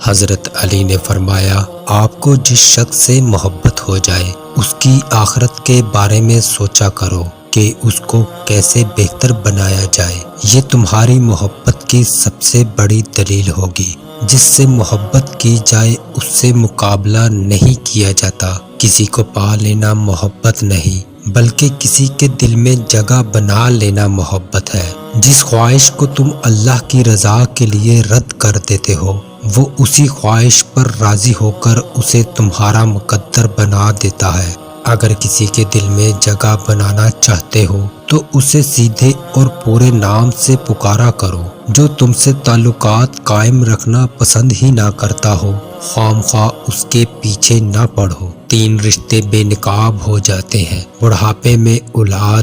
حضرت علی نے فرمایا، آپ کو جس شخص سے محبت ہو جائے اس کی آخرت کے بارے میں سوچا کرو کہ اس کو کیسے بہتر بنایا جائے۔ یہ تمہاری محبت کی سب سے بڑی دلیل ہوگی۔ جس سے محبت کی جائے اس سے مقابلہ نہیں کیا جاتا۔ کسی کو پا لینا محبت نہیں بلکہ کسی کے دل میں جگہ بنا لینا محبت ہے۔ جس خواہش کو تم اللہ کی رضا کے لیے رد کر دیتے ہو وہ اسی خواہش پر راضی ہو کر اسے تمہارا مقدر بنا دیتا ہے۔ اگر کسی کے دل میں جگہ بنانا چاہتے ہو تو اسے سیدھے اور پورے نام سے پکارا کرو۔ جو تم سے تعلقات قائم رکھنا پسند ہی نہ کرتا ہو خواہ مخواہ اس کے پیچھے نہ پڑو۔ 3 رشتے بے نقاب ہو جاتے ہیں: بڑھاپے میں اولاد،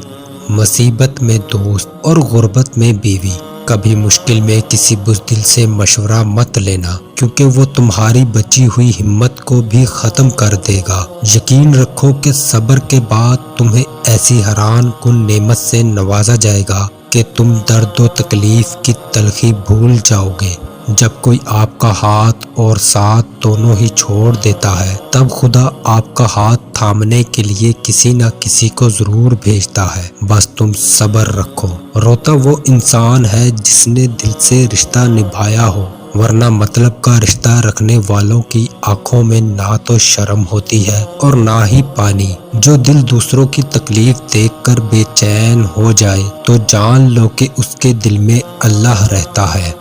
مصیبت میں دوست اور غربت میں بیوی۔ کبھی مشکل میں کسی بزدل سے مشورہ مت لینا کیونکہ وہ تمہاری بچی ہوئی ہمت کو بھی ختم کر دے گا۔ یقین رکھو کہ صبر کے بعد تمہیں ایسی حیران کن نعمت سے نوازا جائے گا کہ تم درد و تکلیف کی تلخی بھول جاؤ گے۔ جب کوئی آپ کا ہاتھ اور ساتھ دونوں ہی چھوڑ دیتا ہے تب خدا آپ کا ہاتھ تھامنے کے لیے کسی نہ کسی کو ضرور بھیجتا ہے۔ بس تم صبر رکھو۔ روتا وہ انسان ہے جس نے دل سے رشتہ نبھایا ہو، ورنہ مطلب کا رشتہ رکھنے والوں کی آنکھوں میں نہ تو شرم ہوتی ہے اور نہ ہی پانی۔ جو دل دوسروں کی تکلیف دیکھ کر بے چین ہو جائے تو جان لو کہ اس کے دل میں اللہ رہتا ہے۔